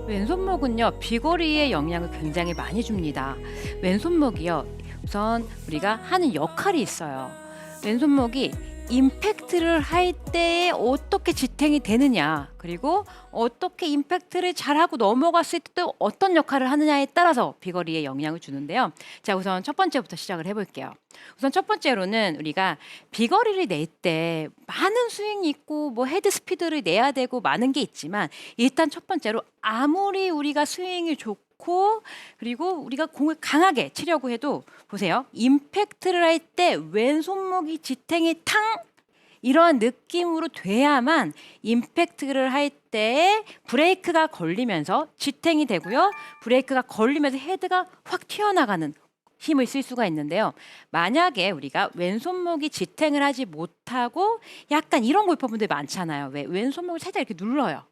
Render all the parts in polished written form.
왼손목은요, 비거리에 영향을 굉장히 많이 줍니다. 왼손목이요, 우선 우리가 하는 역할이 있어요. 왼손목이 임팩트를 할 때에 어떻게 지탱이 되느냐, 그리고 어떻게 임팩트를 잘하고 넘어갔을 때 또 어떤 역할을 하느냐에 따라서 비거리에 영향을 주는데요. 자, 우선 첫 번째부터 시작을 해볼게요. 우선 첫 번째로는 우리가 비거리를 낼 때 많은 스윙이 있고 뭐 헤드 스피드를 내야 되고 많은 게 있지만, 일단 첫 번째로 아무리 우리가 스윙이 좋고 그리고 우리가 공을 강하게 치려고 해도 보세요. 임팩트를 할 때 왼손목이 지탱이 탕 이러한 느낌으로 돼야만 임팩트를 할 때 브레이크가 걸리면서 지탱이 되고요. 브레이크가 걸리면서 헤드가 확 튀어나가는 힘을 쓸 수가 있는데요. 만약에 우리가 왼손목이 지탱을 하지 못하고 약간 이런 골퍼분들 많잖아요. 왜 왼손목을 살짝 이렇게 눌러요.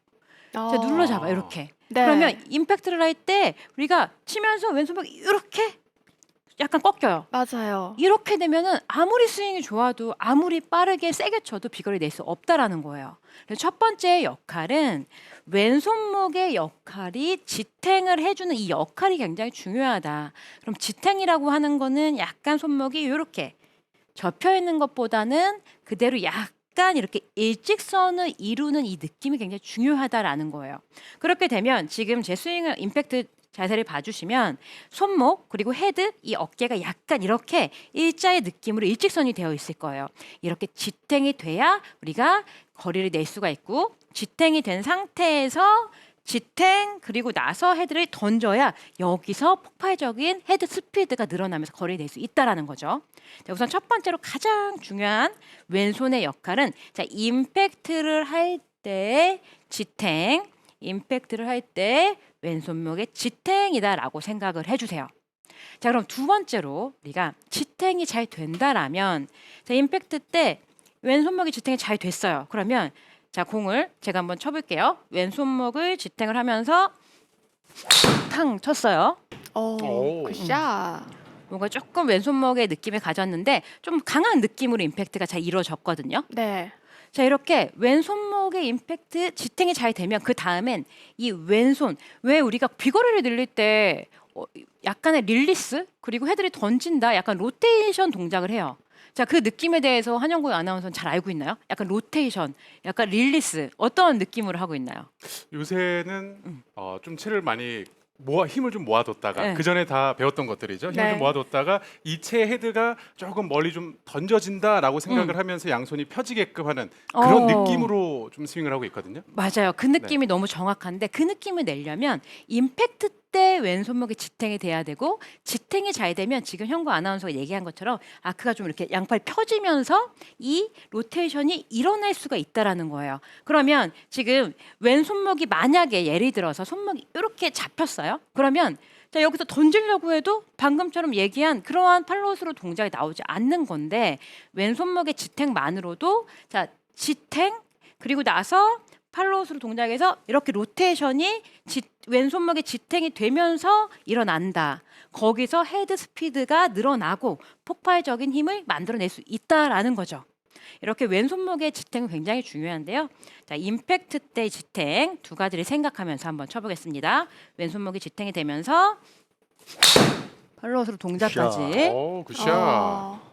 자, 눌러 잡아요. 이렇게. 네. 그러면 임팩트를 할 때 우리가 치면서 왼손목이 이렇게 약간 꺾여요. 맞아요. 이렇게 되면은 아무리 스윙이 좋아도 아무리 빠르게 세게 쳐도 비거리 낼 수 없다라는 거예요. 그래서 첫 번째 역할은 왼손목의 역할이 지탱을 해주는 이 역할이 굉장히 중요하다. 그럼 지탱이라고 하는 거는 약간 손목이 이렇게 접혀 있는 것보다는 그대로 약간 이렇게 일직선을 이루는 이 느낌이 굉장히 중요하다라는 거예요. 그렇게 되면 지금 제 스윙을 임팩트 자세를 봐주시면 손목 그리고 헤드 이 어깨가 약간 이렇게 일자의 느낌으로 일직선이 되어 있을 거예요. 이렇게 지탱이 돼야 우리가 거리를 낼 수가 있고, 지탱이 된 상태에서 지탱 그리고 나서 헤드를 던져야 여기서 폭발적인 헤드 스피드가 늘어나면서 거리를 낼 수 있다라는 거죠. 자, 우선 첫 번째로 가장 중요한 왼손의 역할은 자, 임팩트를 할 때 지탱, 임팩트를 할 때 왼손목의 지탱이다라고 생각을 해주세요. 자, 그럼 두 번째로 우리가 지탱이 잘 된다라면 자, 임팩트 때 왼손목이 지탱이 잘 됐어요. 그러면 자, 공을 제가 한번 쳐볼게요. 왼손목을 지탱을 하면서 탕 쳤어요. 오, 굿샷. 뭔가 조금 왼손목의 느낌을 가졌는데 좀 강한 느낌으로 임팩트가 잘 이루어졌거든요. 네. 자, 이렇게 왼손목의 임팩트 지탱이 잘 되면 그 다음엔 이 왼손, 왜 우리가 비거리를 늘릴 때 약간의 릴리스 그리고 헤드를 던진다, 약간 로테이션 동작을 해요. 자, 그 느낌에 대해서 한영구 아나운서는 잘 알고 있나요? 약간 로테이션, 약간 릴리스 어떤 느낌으로 하고 있나요? 요새는 좀 채를 많이 힘을 좀 모아뒀다가 네. 그 전에 다 배웠던 것들이죠. 힘을 네. 좀 모아뒀다가 이체 헤드가 조금 멀리 좀 던져진다라고 생각을 하면서 양손이 펴지게끔 하는 그런 느낌으로 좀 스윙을 하고 있거든요. 맞아요. 그 느낌이 너무 정확한데 그 느낌을 내려면 임팩트 때 왼손목이 지탱이 돼야 되고, 지탱이 잘 되면 지금 현구 아나운서가 얘기한 것처럼 아크가 좀 이렇게 양팔 펴지면서 이 로테이션이 일어날 수가 있다라는 거예요. 그러면 지금 왼손목이 만약에 예를 들어서 손목이 이렇게 잡혔어요. 그러면 자, 여기서 던지려고 해도 방금처럼 얘기한 그러한 팔로우스루 동작이 나오지 않는 건데, 왼손목의 지탱만으로도 자, 지탱 그리고 나서 팔로우스루 동작에서 이렇게 로테이션이 왼손목의 지탱이 되면서 일어난다. 거기서 헤드 스피드가 늘어나고 폭발적인 힘을 만들어낼 수 있다라는 거죠. 이렇게 왼손목의 지탱은 굉장히 중요한데요. 자, 임팩트 때 지탱 두 가지를 생각하면서 한번 쳐보겠습니다. 왼손목이 지탱이 되면서 팔로우스루 동작까지. 오, 굿샷.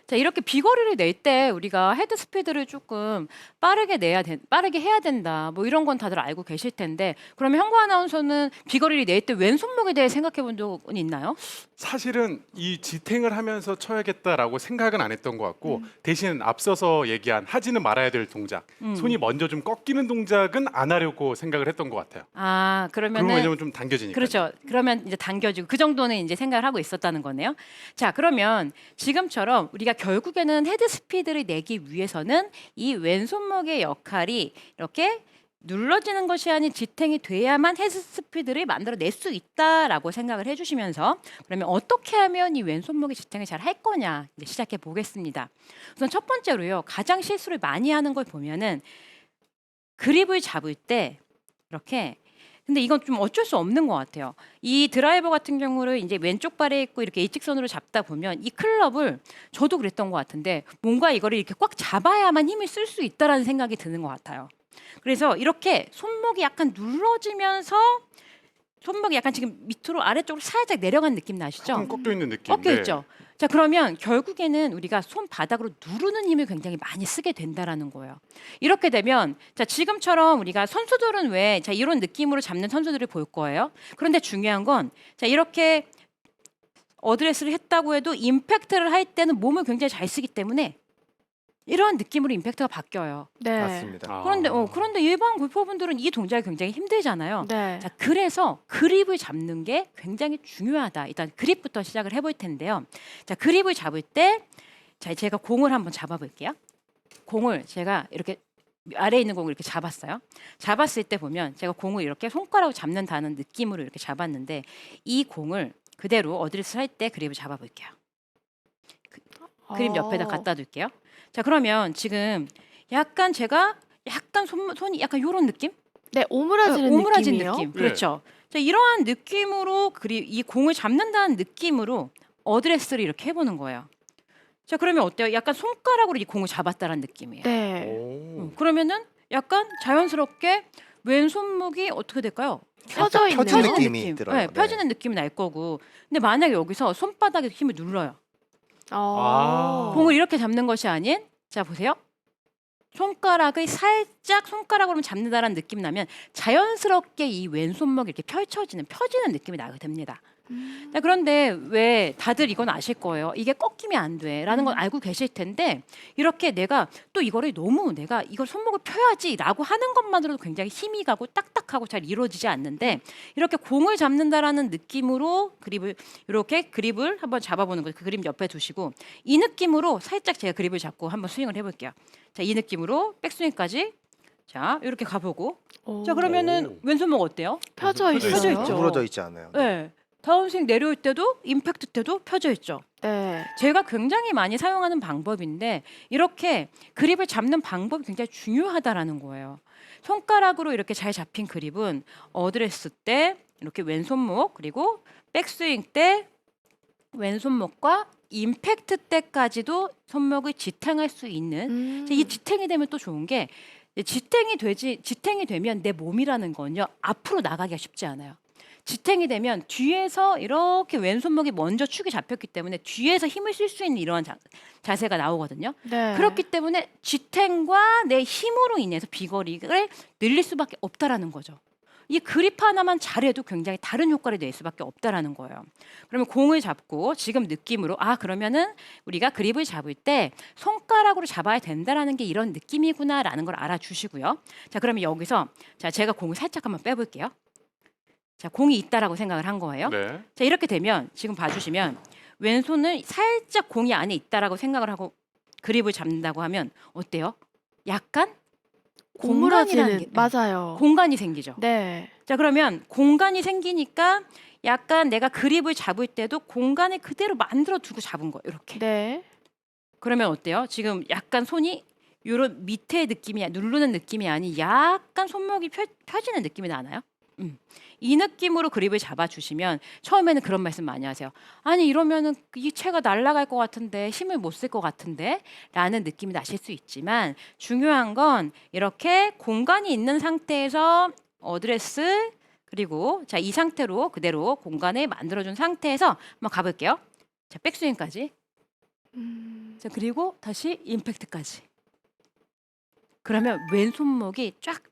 자, 이렇게 비거리를 낼 때 우리가 헤드 스피드를 조금 빠르게 해야 된다. 뭐 이런 건 다들 알고 계실 텐데, 그러면 현구 아나운서는 비거리를 낼 때 왼손목에 대해 생각해 본 적은 있나요? 사실은 이 지탱을 하면서 쳐야겠다라고 생각은 안 했던 것 같고 대신 앞서서 얘기한 하지는 말아야 될 동작, 손이 먼저 좀 꺾이는 동작은 안 하려고 생각을 했던 것 같아요. 아, 그건 그러면은 왜냐면 좀 당겨지니까. 그렇죠. 그러면 이제 당겨지고 그 정도는 이제 생각을 하고 있었다는 거네요. 자, 그러면 지금처럼 우리가 결국에는 헤드 스피드를 내기 위해서는 이 왼손목의 역할이 이렇게 눌러지는 것이 아닌 지탱이 돼야만 헤드 스피드를 만들어낼 수 있다라고 생각을 해주시면서, 그러면 어떻게 하면 이 왼손목의 지탱을 잘 할 거냐 이제 시작해 보겠습니다. 우선 첫 번째로요, 가장 실수를 많이 하는 걸 보면은 그립을 잡을 때 이렇게 근데 이건 좀 어쩔 수 없는 것 같아요. 이 드라이버 같은 경우를 이제 왼쪽 발에 있고 이렇게 일직선으로 잡다 보면 이 클럽을 저도 그랬던 것 같은데 뭔가 이거를 이렇게 꽉 잡아야만 힘을 쓸 수 있다라는 생각이 드는 것 같아요. 그래서 이렇게 손목이 약간 눌러지면서 손목이 약간 지금 밑으로 아래쪽으로 살짝 내려간 느낌 나시죠? 조금 꺾여 있는 느낌. 꺾여 있죠. 자, 그러면 결국에는 우리가 손바닥으로 누르는 힘을 굉장히 많이 쓰게 된다라는 거예요. 이렇게 되면 자, 지금처럼 우리가 선수들은 왜 자, 이런 느낌으로 잡는 선수들을 볼 거예요. 그런데 중요한 건 자, 이렇게 어드레스를 했다고 해도 임팩트를 할 때는 몸을 굉장히 잘 쓰기 때문에 이런 느낌으로 임팩트가 바뀌어요. 네. 맞습니다. 아. 그런데 일반 골퍼분들은 이 동작이 굉장히 힘들잖아요. 네. 자, 그래서 그립을 잡는 게 굉장히 중요하다. 일단 그립부터 시작을 해볼 텐데요. 자, 그립을 잡을 때, 자, 제가 공을 한번 잡아볼게요. 공을 제가 이렇게 아래에 있는 공을 이렇게 잡았어요. 잡았을 때 보면 제가 공을 이렇게 손가락으로 잡는다는 느낌으로 이렇게 잡았는데 이 공을 그대로 어드레스 할 때 그립을 잡아볼게요. 그립 옆에다 갖다 둘게요. 자, 그러면 지금 약간 제가 약간 손이 약간 요런 느낌? 네, 오므라지는 오므라진 느낌이요. 느낌. 네. 그렇죠. 자, 이러한 느낌으로 이 공을 잡는다는 느낌으로 어드레스를 이렇게 해보는 거예요. 자, 그러면 어때요? 약간 손가락으로 이 공을 잡았다는 느낌이에요. 네. 오. 그러면은 약간 자연스럽게 왼손목이 어떻게 될까요? 펴져 있는 펴진 펴지는 느낌이 느낌. 들어요. 네, 펴지는 느낌이 날 거고. 근데 만약에 여기서 손바닥에 힘을 눌러요. 아. 공을 이렇게 잡는 것이 아닌, 자 보세요. 손가락을 살짝 손가락으로 잡는다라는 느낌이 나면 자연스럽게 이 왼손목이 이렇게 펴지는 느낌이 나게 됩니다. 자, 그런데 왜 다들 이건 아실 거예요. 이게 꺾이면 안 돼라는 건 알고 계실 텐데 이렇게 내가 또 이거를 너무 내가 이걸 손목을 펴야지라고 하는 것만으로도 굉장히 힘이 가고 딱딱하고 잘 이루어지지 않는데 이렇게 공을 잡는다라는 느낌으로 그립을 한번 잡아보는 거예요. 그 그림 옆에 두시고 이 느낌으로 살짝 제가 그립을 잡고 한번 스윙을 해볼게요. 자, 이 느낌으로 백스윙까지 자 이렇게 가보고 자 그러면은 오. 왼손목 어때요? 펴져 펴져 있어요. 있죠. 구부러져 있지 않아요. 네. 다운스윙 내려올 때도 임팩트 때도 펴져 있죠. 네. 제가 굉장히 많이 사용하는 방법인데 이렇게 그립을 잡는 방법이 굉장히 중요하다라는 거예요. 손가락으로 이렇게 잘 잡힌 그립은 어드레스 때 이렇게 왼손목 그리고 백스윙 때 왼손목과 임팩트 때까지도 손목을 지탱할 수 있는 이 지탱이 되면 또 좋은 게 지탱이 되면 내 몸이라는 건요 앞으로 나가기가 쉽지 않아요. 지탱이 되면 뒤에서 이렇게 왼손목이 먼저 축이 잡혔기 때문에 뒤에서 힘을 쓸 수 있는 이러한 자세가 나오거든요. 네. 그렇기 때문에 지탱과 내 힘으로 인해서 비거리를 늘릴 수밖에 없다라는 거죠. 이 그립 하나만 잘해도 굉장히 다른 효과를 낼 수밖에 없다라는 거예요. 그러면 공을 잡고 지금 느낌으로 그러면은 우리가 그립을 잡을 때 손가락으로 잡아야 된다라는 게 이런 느낌이구나라는 걸 알아주시고요. 자, 그러면 여기서 자 제가 공을 살짝 한번 빼볼게요. 자, 공이 있다라고 생각을 한 거예요. 네. 자, 이렇게 되면 지금 봐주시면 왼손을 살짝 공이 안에 있다라고 생각을 하고 그립을 잡는다고 하면 어때요? 약간 공간이라는 게 맞아요. 공간이 생기죠. 네. 자, 그러면 공간이 생기니까 약간 내가 그립을 잡을 때도 공간을 그대로 만들어 두고 잡은 거예요. 이렇게. 네. 그러면 어때요? 지금 약간 손이 이런 밑에 느낌이 누르는 느낌이 아닌 약간 손목이 펴지는 느낌이 나나요? 이 느낌으로 그립을 잡아주시면 처음에는 그런 말씀 많이 하세요. 아니 이러면은 이 채가 날아갈 것 같은데 힘을 못 쓸 것 같은데 라는 느낌이 나실 수 있지만 중요한 건 이렇게 공간이 있는 상태에서 어드레스 그리고 자 이 상태로 그대로 공간을 만들어준 상태에서 한번 가볼게요. 자 백스윙까지 자 그리고 다시 임팩트까지 그러면 왼손목이 쫙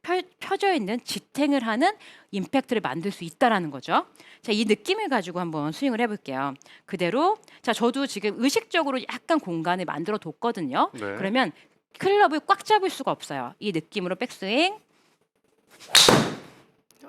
펴져 있는 지탱을 하는 임팩트를 만들 수 있다라는 거죠. 자, 이 느낌을 가지고 한번 스윙을 해볼게요. 그대로 자, 저도 지금 의식적으로 약간 공간을 만들어 뒀거든요. 네. 그러면 클럽을 꽉 잡을 수가 없어요. 이 느낌으로 백스윙.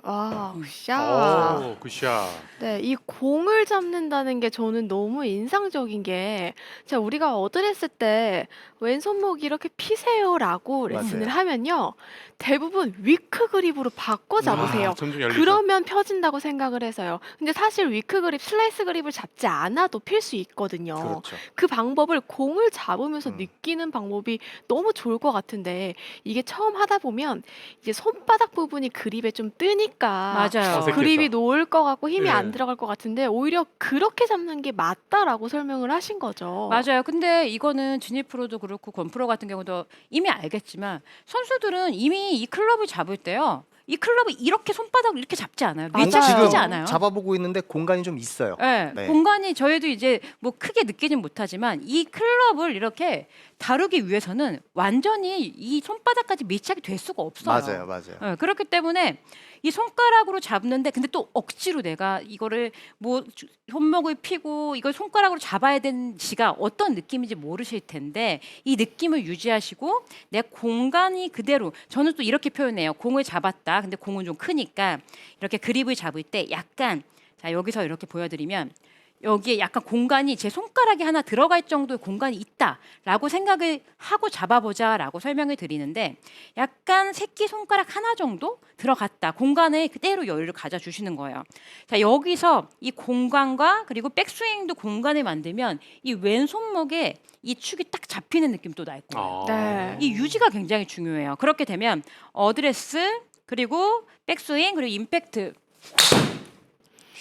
와, 굿샷. 오, 굿샷. 네, 이 공을 잡는다는 게 저는 너무 인상적인 게, 자, 우리가 어드레스 때 왼손목 이렇게 피세요라고 레슨을 맞아요. 하면요, 대부분 위크 그립으로 바꿔 잡으세요. 점점 열리죠. 그러면 펴진다고 생각을 해서요. 근데 사실 위크 그립, 슬라이스 그립을 잡지 않아도 필 수 있거든요. 그렇죠. 그 방법을 공을 잡으면서 음. 느끼는 방법이 너무 좋을 것 같은데 이게 처음 하다 보면 이제 손바닥 부분이 그립에 좀 뜨니까 크니까 맞아요. 어색해서. 그립이 놓을 것 같고 힘이 네. 안 들어갈 것 같은데 오히려 그렇게 잡는 게 맞다라고 설명을 하신 거죠. 맞아요. 근데 이거는 진희 프로도 그렇고 권 프로 같은 경우도 이미 알겠지만 선수들은 이미 이 클럽을 잡을 때요. 이 클럽을 이렇게 손바닥으로 이렇게 잡지 않아요. 맞아요. 밀착시키지 지금 않아요. 잡아보고 있는데 공간이 좀 있어요. 네, 네. 공간이 저희도 이제 뭐 크게 느끼진 못하지만 이 클럽을 이렇게 다루기 위해서는 완전히 이 손바닥까지 밀착이 될 수가 없어요. 맞아요, 맞아요. 네, 그렇기 때문에 이 손가락으로 잡는데 근데 또 억지로 내가 이거를 뭐 손목을 피고 이걸 손가락으로 잡아야 되는 지가 어떤 느낌인지 모르실 텐데 이 느낌을 유지하시고 내 공간이 그대로 저는 또 이렇게 표현해요. 공을 잡았다. 근데 공은 좀 크니까 이렇게 그립을 잡을 때 약간 자 여기서 이렇게 보여드리면 여기에 약간 공간이 제 손가락이 하나 들어갈 정도의 공간이 있다라고 생각을 하고 잡아보자라고 설명을 드리는데 약간 새끼 손가락 하나 정도 들어갔다. 공간에 그대로 여유를 가져주시는 거예요. 자 여기서 이 공간과 그리고 백스윙도 공간을 만들면 이 왼손목에 이 축이 딱 잡히는 느낌도 날 거예요. 네. 이 유지가 굉장히 중요해요. 그렇게 되면 어드레스 그리고 백스윙 그리고 임팩트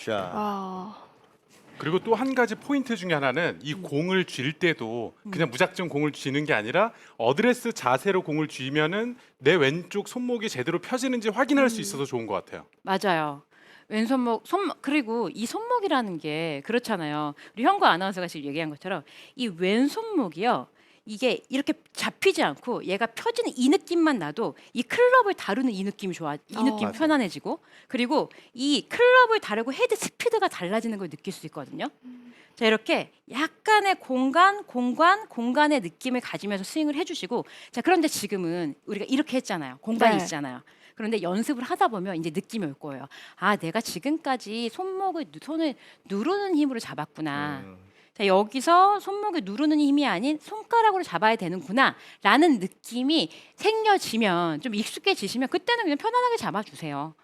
자, 아, 그리고 또 한 가지 포인트 중에 하나는 이 공을 쥘 때도 그냥 무작정 공을 쥐는 게 아니라 어드레스 자세로 공을 쥐면은 내 왼쪽 손목이 제대로 펴지는지 확인할 수 있어서 좋은 것 같아요. 맞아요. 왼손목, 손목 그리고 이 손목이라는 게 그렇잖아요. 우리 현구 아나운서가 지금 얘기한 것처럼 이 왼손목이요. 이게 이렇게 잡히지 않고 얘가 펴지는 이 느낌만 나도 이 클럽을 다루는 이 느낌이 좋아. 이 느낌 맞아요. 편안해지고 그리고 이 클럽을 다루고 헤드 스피드가 달라지는 걸 느낄 수 있거든요. 자 이렇게 약간의 공간의 느낌을 가지면서 스윙을 해주시고 자 그런데 지금은 우리가 이렇게 했잖아요. 공간이 네. 있잖아요. 그런데 연습을 하다 보면 이제 느낌이 올 거예요. 아 내가 지금까지 손을 누르는 힘으로 잡았구나. 자, 여기서 손목을 누르는 힘이 아닌 손가락으로 잡아야 되는구나 라는 느낌이 생겨지면 좀 익숙해지시면 그때는 그냥 편안하게 잡아주세요.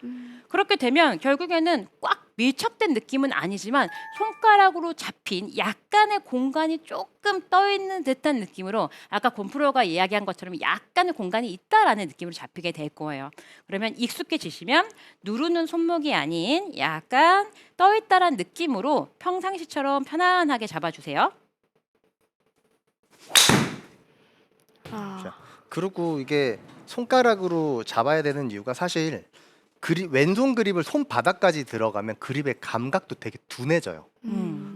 그렇게 되면 결국에는 꽉 밀착된 느낌은 아니지만 손가락으로 잡힌 약간의 공간이 조금 떠있는 듯한 느낌으로 아까 곤프로가 이야기한 것처럼 약간의 공간이 있다라는 느낌으로 잡히게 될 거예요. 그러면 익숙해지시면 누르는 손목이 아닌 약간 떠있다라는 느낌으로 평상시처럼 편안하게 잡아주세요. 아, 그리고 이게 손가락으로 잡아야 되는 이유가 사실 왼손 그립을 손바닥까지 들어가면 그립의 감각도 되게 둔해져요.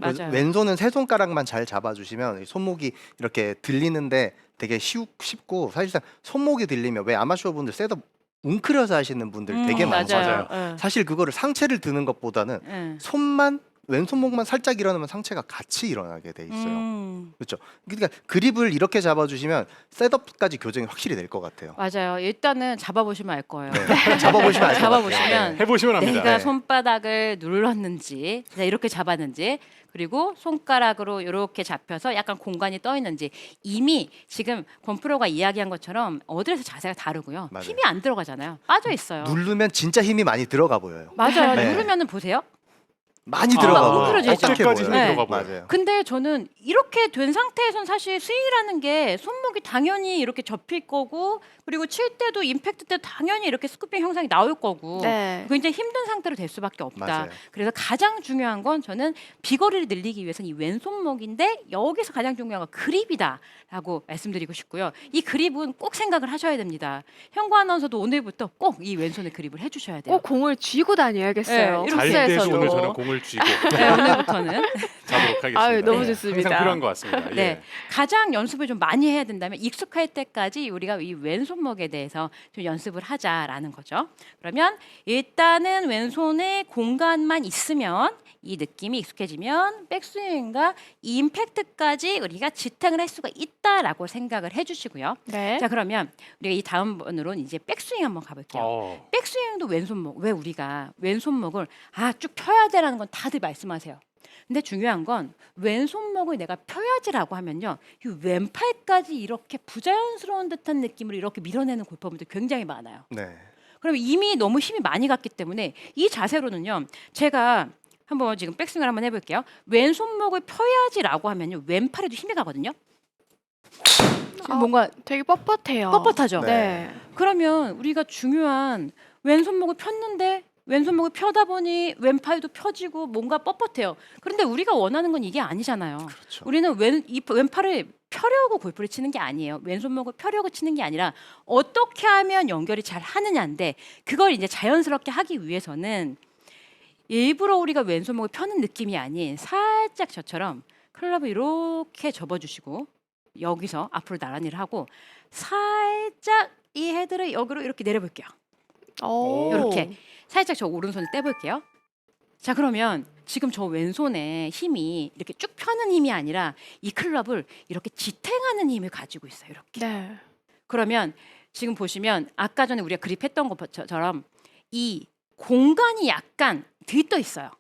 그래서 맞아요. 왼손은 세 손가락만 잘 잡아주시면 이 손목이 이렇게 들리는데 되게 쉽고 사실상 손목이 들리면 왜 아마추어 분들 셋업 웅크려서 하시는 분들 되게 많잖아요. 맞아요. 사실 그거를 상체를 드는 것보다는 손만 왼손목만 살짝 일어나면 상체가 같이 일어나게 돼 있어요. 그렇죠. 그러니까 그립을 이렇게 잡아주시면 셋업까지 교정이 확실히 될 것 같아요. 맞아요. 일단은 잡아보시면 알 거예요. 네. 잡아보시면 알 것 같아요. 잡아보시면 해보시면 합니다. 내가 네. 손바닥을 눌렀는지 이렇게 잡았는지 그리고 손가락으로 이렇게 잡혀서 약간 공간이 떠 있는지 이미 지금 권프로가 이야기한 것처럼 어드레스 자세가 다르고요. 맞아요. 힘이 안 들어가잖아요. 빠져 있어요. 누르면 진짜 힘이 많이 들어가 보여요. 맞아요. 네. 누르면은 보세요. 많이 아, 들어가 웅크려져 보여요. 있죠. 어떻게 어깨까지 보여요? 네. 들어가 보여요. 맞아요. 근데 저는 이렇게 된 상태에선 사실 스윙이라는 게 손목이 당연히 이렇게 접힐 거고 그리고 칠 때도 임팩트 때 당연히 이렇게 스쿠핑 형상이 나올 거고 네. 굉장히 힘든 상태로 될 수밖에 없다. 맞아요. 그래서 가장 중요한 건 저는 비거리를 늘리기 위해서는 이 왼손목인데 여기서 가장 중요한 건 그립이다라고 말씀드리고 싶고요. 이 그립은 꼭 생각을 하셔야 됩니다. 현구 아나운서도 오늘부터 꼭 이 왼손의 그립을 해주셔야 돼요. 꼭 공을 쥐고 다녀야겠어요. 네, 잘 이렇게 때 코스에서도. 오늘 저는 공을 쥐고 네, 오늘부터는 자도록 하겠습니다. 아유, 너무 네, 좋습니다. 항상 필요한 것 같습니다. 네, 예. 가장 연습을 좀 많이 해야 된다면 익숙할 때까지 우리가 이 왼손목에 대해서 좀 연습을 하자라는 거죠. 그러면 일단은 왼손에 공간만 있으면 이 느낌이 익숙해지면 백스윙과 이 임팩트까지 우리가 지탱을 할 수가 있다라고 생각을 해주시고요. 네. 자 그러면 우리가 이 다음 번으로는 이제 백스윙 한번 가볼게요. 백스윙도 왼손목. 왜 우리가 왼손목을 쭉 펴야 되라는 건 다들 말씀하세요. 근데 중요한 건 왼손목을 내가 펴야지라고 하면요. 이 왼팔까지 이렇게 부자연스러운 듯한 느낌으로 이렇게 밀어내는 골퍼분들 굉장히 많아요. 네. 그럼 이미 너무 힘이 많이 갔기 때문에 이 자세로는요. 제가 한번 지금 백스윙을 한번 해볼게요. 왼손목을 펴야지라고 하면요. 왼팔에도 힘이 가거든요. 지금 뭔가 되게 뻣뻣해요. 뻣뻣하죠. 네. 그러면 우리가 중요한 왼손목을 폈는데 왼손목을 펴다 보니 왼팔도 펴지고 뭔가 뻣뻣해요. 그런데 우리가 원하는 건 이게 아니잖아요. 그렇죠. 우리는 왼팔을 펴려고 골프를 치는 게 아니에요. 왼손목을 펴려고 치는 게 아니라 어떻게 하면 연결이 잘 하느냐인데 그걸 이제 자연스럽게 하기 위해서는 일부러 우리가 왼손목을 펴는 느낌이 아닌 살짝 저처럼 클럽을 이렇게 접어주시고 여기서 앞으로 나란히를 하고 살짝 이 헤드를 여기로 이렇게 내려볼게요. 오. 이렇게 살짝 저 오른손을 떼볼게요. 자 그러면 지금 저 왼손에 힘이 이렇게 쭉 펴는 힘이 아니라 이 클럽을 이렇게 지탱하는 힘을 가지고 있어요. 이렇게. 네. 그러면 지금 보시면 아까 전에 우리가 그립했던 것처럼 이 공간이 약간 들떠 있어요.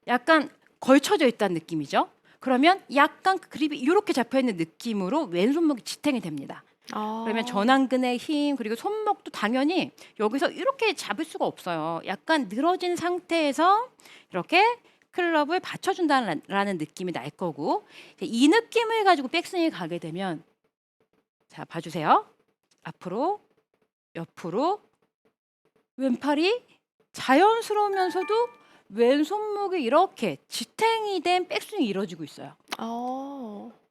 약간 걸쳐져 있다는 느낌이죠. 그러면 약간 그립이 이렇게 잡혀 있는 느낌으로 왼손목이 지탱이 됩니다. 그러면 전완근의 힘 그리고 손목도 당연히 여기서 이렇게 잡을 수가 없어요. 약간 늘어진 상태에서 이렇게 클럽을 받쳐준다는 느낌이 날 거고 이 느낌을 가지고 백스윙이 가게 되면 자 봐주세요. 앞으로 옆으로 왼팔이 자연스러우면서도 왼손목이 이렇게 지탱이 된 백스윙이 이루어지고 있어요.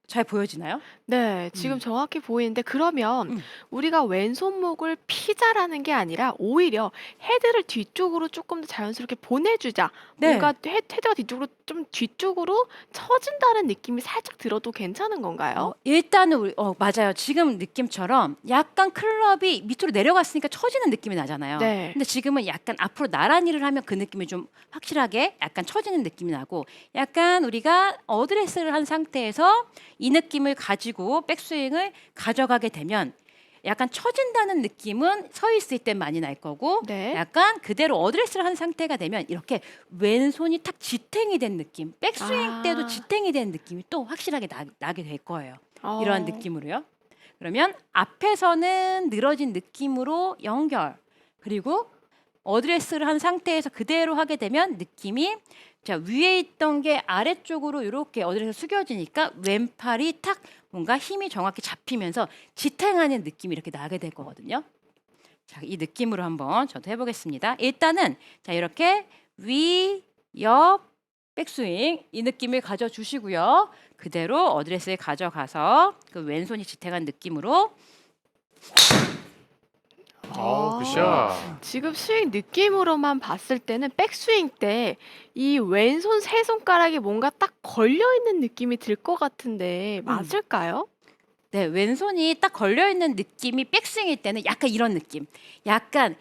잘 보여지나요? 네, 지금 정확히 보이는데 그러면 우리가 왼손목을 피자라는 게 아니라 오히려 헤드를 뒤쪽으로 조금 더 자연스럽게 보내주자. 네. 뭔가 헤드가 뒤쪽으로 좀 뒤쪽으로 처진다는 느낌이 살짝 들어도 괜찮은 건가요? 일단은 우리 맞아요. 지금 느낌처럼 약간 클럽이 밑으로 내려갔으니까 처지는 느낌이 나잖아요. 네. 근데 지금은 약간 앞으로 나란히를 하면 그 느낌이 좀 확실하게 약간 처지는 느낌이 나고 약간 우리가 어드레스를 한 상태에서 이 느낌을 가지고 백스윙을 가져가게 되면 약간 처진다는 느낌은 서 있을 때 많이 날 거고 네. 약간 그대로 어드레스를 한 상태가 되면 이렇게 왼손이 탁 지탱이 된 느낌 백스윙 때도 지탱이 된 느낌이 또 확실하게 나게 될 거예요. 이러한 느낌으로요. 그러면 앞에서는 늘어진 느낌으로 연결 그리고 어드레스를 한 상태에서 그대로 하게 되면 느낌이 자 위에 있던 게 아래쪽으로 이렇게 어드레스 숙여지니까 왼팔이 탁 뭔가 힘이 정확히 잡히면서 지탱하는 느낌이 이렇게 나게 될 거거든요. 자, 이 느낌으로 한번 저도 해보겠습니다. 일단은 자 이렇게 위, 옆, 백스윙 이 느낌을 가져주시고요. 그대로 어드레스에 가져가서 그 왼손이 지탱한 느낌으로 굿샷. 지금 스윙 느낌으로만 봤을 때는 백스윙 때 이 왼손 세 손가락이 뭔가 딱 걸려 있는 느낌이 들 것 같은데 맞을까요? 네, 왼손이 딱 걸려 있는 느낌이 백스윙일 때는 약간 이런 느낌. 약간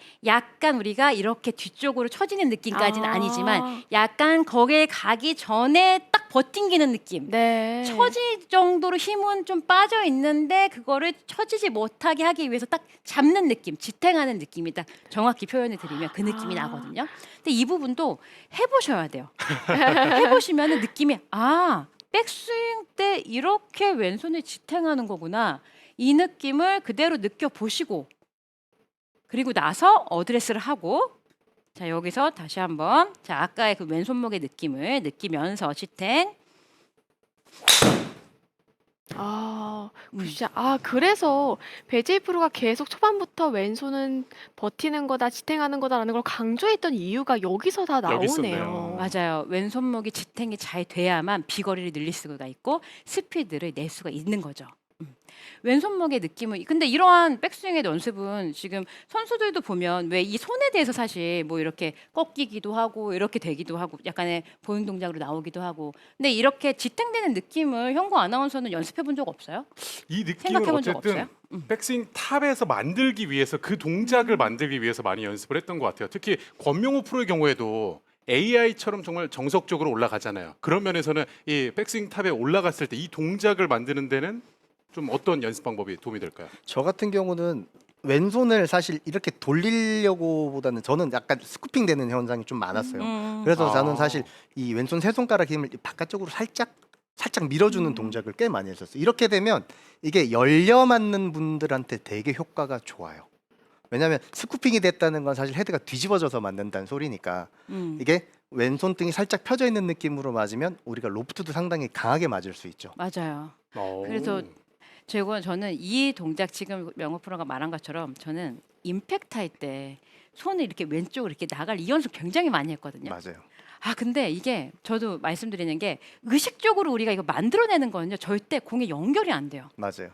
우리가 이렇게 뒤쪽으로 처지는 느낌까지는 아니지만 약간 거기에 가기 전에 딱 버팅기는 느낌. 네. 처질 정도로 힘은 좀 빠져 있는데 그거를 처지지 못하게 하기 위해서 딱 잡는 느낌, 지탱하는 느낌이 딱 정확히 표현을 드리면 그 느낌이 나거든요. 근데 이 부분도 해보셔야 돼요. 해보시면 느낌이 백스윙 때 이렇게 왼손을 지탱하는 거구나. 이 느낌을 그대로 느껴보시고 그리고 나서 어드레스를 하고 자 여기서 다시 한번 자 아까의 그 왼손목의 느낌을 느끼면서 지탱 굿샷. 그래서 배제이 프로가 계속 초반부터 왼손은 버티는 거다, 지탱하는 거다라는 걸 강조했던 이유가 여기서 다 여기 나오네요. 있었네요. 맞아요. 왼손목이 지탱이 잘 돼야만 비거리를 늘릴 수가 있고 스피드를 낼 수가 있는 거죠. 왼손목의 느낌은 근데 이러한 백스윙의 연습은 지금 선수들도 보면 왜 이 손에 대해서 사실 뭐 이렇게 꺾이기도 하고 이렇게 되기도 하고 약간의 보행 동작으로 나오기도 하고 근데 이렇게 지탱되는 느낌을 현구 아나운서는 연습해 본 적 없어요? 이 느낌을 생각해 본 적 어쨌든 없어요? 백스윙 탑에서 만들기 위해서 그 동작을 만들기 위해서 많이 연습을 했던 것 같아요. 특히 권명호 프로의 경우에도 AI처럼 정말 정석적으로 올라가잖아요. 그런 면에서는 이 백스윙 탑에 올라갔을 때 이 동작을 만드는 데는 좀 어떤 연습 방법이 도움이 될까요? 저 같은 경우는 왼손을 사실 이렇게 돌리려고 보다는 저는 약간 스쿠핑 되는 현상이 좀 많았어요. 그래서 저는 사실 이 왼손 세 손가락 힘을 바깥쪽으로 살짝 밀어주는 동작을 꽤 많이 했었어요. 이렇게 되면 이게 열려 맞는 분들한테 되게 효과가 좋아요. 왜냐하면 스쿠핑이 됐다는 건 사실 헤드가 뒤집어져서 맞는다는 소리니까 이게 왼손 등이 살짝 펴져 있는 느낌으로 맞으면 우리가 로프트도 상당히 강하게 맞을 수 있죠. 맞아요. 그래서 저는 이 동작 지금 명호 프로가 말한 것처럼 저는 임팩트 할 때 손을 이렇게 왼쪽으로 이렇게 나갈 이 연습 굉장히 많이 했거든요. 맞아요. 아 근데 이게 저도 말씀드리는 게 의식적으로 우리가 이거 만들어내는 거는요 절대 공에 연결이 안 돼요. 맞아요.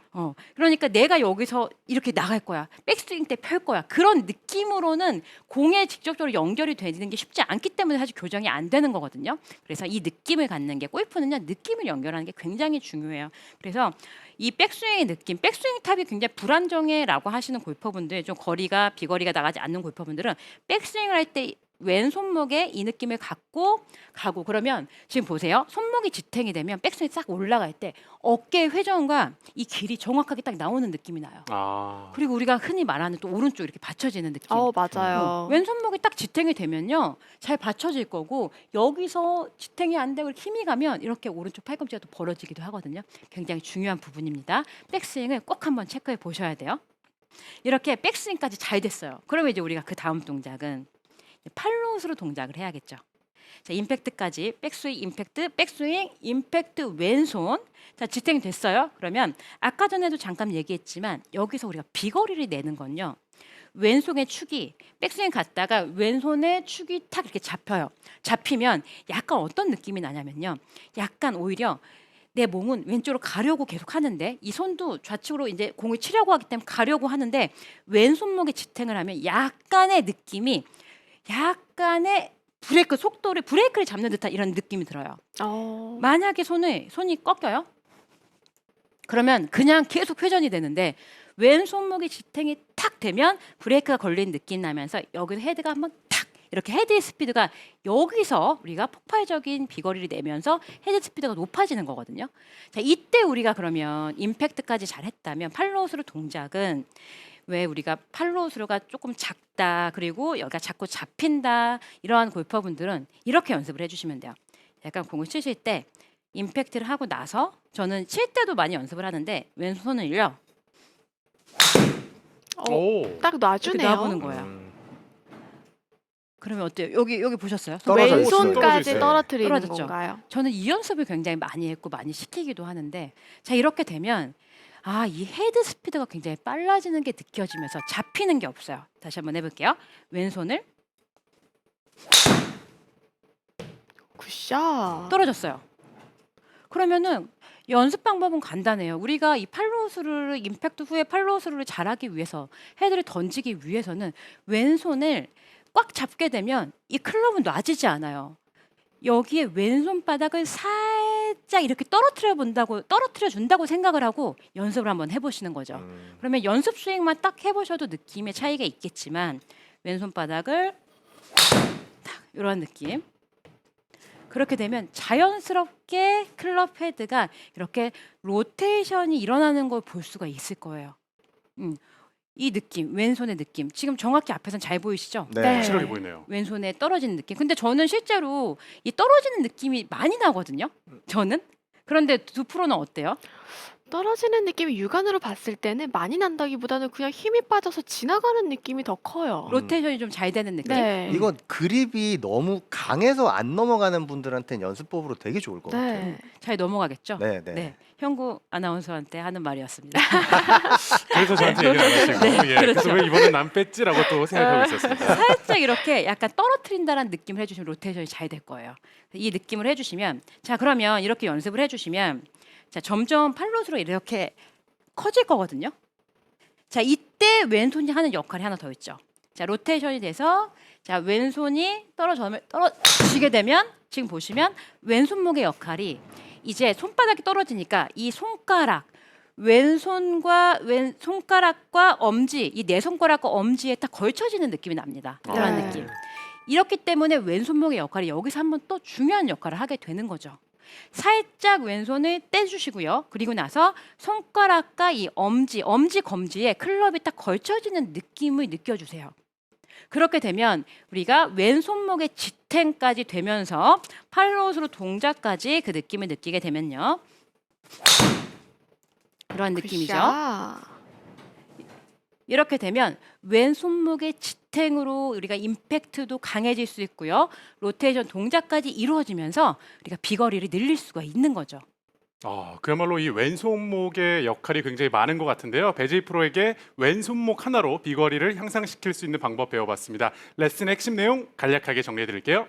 그러니까 내가 여기서 이렇게 나갈 거야, 백스윙 때 펼 거야, 그런 느낌으로는 공에 직접적으로 연결이 되는 게 쉽지 않기 때문에 사실 교정이 안 되는 거거든요. 그래서 이 느낌을 갖는 게, 골프는요 느낌을 연결하는 게 굉장히 중요해요. 그래서 이 백스윙의 느낌, 백스윙 탑이 굉장히 불안정해라고 하시는 골퍼분들, 좀 거리가 비거리가 나가지 않는 골퍼분들은 백스윙을 할 때 왼손목에 이 느낌을 갖고 가고, 그러면 지금 보세요. 손목이 지탱이 되면 백스윙이 싹 올라갈 때 어깨의 회전과 이 길이 정확하게 딱 나오는 느낌이 나요. 아. 그리고 우리가 흔히 말하는 또 오른쪽 이렇게 받쳐지는 느낌. 맞아요. 왼손목이 딱 지탱이 되면요 잘 받쳐질 거고, 여기서 지탱이 안 되고 힘이 가면 이렇게 오른쪽 팔꿈치가 또 벌어지기도 하거든요. 굉장히 중요한 부분입니다. 백스윙을 꼭 한번 체크해 보셔야 돼요. 이렇게 백스윙까지 잘 됐어요. 그러면 이제 우리가 그 다음 동작은 팔로우스로 동작을 해야겠죠. 자, 임팩트까지 백스윙, 임팩트, 백스윙, 임팩트, 왼손. 자, 지탱이 됐어요. 그러면 아까 전에도 잠깐 얘기했지만 여기서 우리가 비거리를 내는 건요. 왼손의 축이 백스윙 갔다가 왼손의 축이 탁 이렇게 잡혀요. 잡히면 약간 어떤 느낌이 나냐면요. 약간 오히려 내 몸은 왼쪽으로 가려고 계속 하는데 이 손도 좌측으로 이제 공을 치려고 하기 때문에 가려고 하는데 왼손목에 지탱을 하면 약간의 느낌이, 약간의 브레이크 속도를, 브레이크를 잡는 듯한 이런 느낌이 들어요. 만약에 손이 꺾여요? 그러면 그냥 계속 회전이 되는데 왼손목이 지탱이 탁 되면 브레이크가 걸린 느낌 나면서 여기서 헤드가 한번 탁, 이렇게 헤드의 스피드가 여기서 우리가 폭발적인 비거리를 내면서 헤드 스피드가 높아지는 거거든요. 자, 이때 우리가 그러면 임팩트까지 잘 했다면 팔로우스루 동작은, 왜 우리가 팔로우스루가 조금 작다, 그리고 여기가 자꾸 잡힌다, 이러한 골퍼분들은 이렇게 연습을 해주시면 돼요. 약간 공을 치실 때 임팩트를 하고 나서, 저는 칠 때도 많이 연습을 하는데 왼손을요 오. 딱 이렇게 놔주네요. 놔보는 거예요. 그러면 어때요? 여기 보셨어요? 떨어져 있어요. 왼손까지 떨어져 있어요. 떨어뜨리는 떨어졌죠. 건가요? 저는 이 연습을 굉장히 많이 했고 많이 시키기도 하는데, 자 이렇게 되면 이 헤드 스피드가 굉장히 빨라지는 게 느껴지면서 잡히는 게 없어요. 다시 한번 해볼게요. 왼손을 굿샷. 떨어졌어요. 그러면은 연습 방법은 간단해요. 우리가 이 팔로우스루를, 임팩트 후에 팔로우스루를 잘하기 위해서, 헤드를 던지기 위해서는 왼손을 꽉 잡게 되면 이 클럽은 놔지지 않아요. 여기에 왼손 바닥을 살짝 이렇게 떨어뜨려 준다고 생각을 하고 연습을 한번 해보시는 거죠. 그러면 연습 스윙만 딱 해보셔도 느낌의 차이가 있겠지만, 왼손 바닥을 딱 이런 느낌. 그렇게 되면 자연스럽게 클럽 헤드가 이렇게 로테이션이 일어나는 걸 볼 수가 있을 거예요. 이 느낌, 왼손의 느낌. 지금 정확히 앞에서는 잘 보이시죠? 네. 확실하게 보이네요. 왼손에 떨어지는 느낌. 근데 저는 실제로 이 떨어지는 느낌이 많이 나거든요. 저는. 그런데 두 프로는 어때요? 떨어지는 느낌이 육안으로 봤을 때는 많이 난다기보다는 그냥 힘이 빠져서 지나가는 느낌이 더 커요. 로테이션이 좀 잘 되는 느낌. 네. 이건 그립이 너무 강해서 안 넘어가는 분들한테는 연습법으로 되게 좋을 것 같아요. 네. 잘 넘어가겠죠? 네, 네. 네. 형구 아나운서한테 하는 말이었습니다. 그래서 저한테 얘기 안 하시고, 예. 그렇죠. 그래서 왜 이번엔 안 뺐지라고 또 생각하고 있었습니다. 살짝 이렇게 약간 떨어뜨린다는 느낌을 해주시면 로테이션이 잘 될 거예요. 이 느낌을 해주시면, 자 그러면 이렇게 연습을 해주시면, 자 점점 팔로우스로 이렇게 커질 거거든요. 자 이때 왼손이 하는 역할이 하나 더 있죠. 자 로테이션이 돼서, 자 왼손이 떨어지게 되면, 지금 보시면 왼손목의 역할이 이제 손바닥이 떨어지니까 이 손가락, 왼손과 손가락과 엄지, 이 네 손가락과 엄지에 딱 걸쳐지는 느낌이 납니다. 이런 네. 느낌. 이렇기 때문에 왼손목의 역할이 여기서 한번 또 중요한 역할을 하게 되는 거죠. 살짝 왼손을 떼주시고요. 그리고 나서 손가락과 이 엄지 검지에 클럽이 딱 걸쳐지는 느낌을 느껴주세요. 그렇게 되면 우리가 왼손목의 지탱까지 되면서 팔로우스루 동작까지 그 느낌을 느끼게 되면요. 그런 느낌이죠. 굿샷. 이렇게 되면 왼손목의 지탱으로 우리가 임팩트도 강해질 수 있고요. 로테이션 동작까지 이루어지면서 우리가 비거리를 늘릴 수가 있는 거죠. 그야말로 이 왼손목의 역할이 굉장히 많은 것 같은데요. 배제이 프로에게 왼손목 하나로 비거리를 향상시킬 수 있는 방법 배워봤습니다. 레슨의 핵심 내용 간략하게 정리해드릴게요.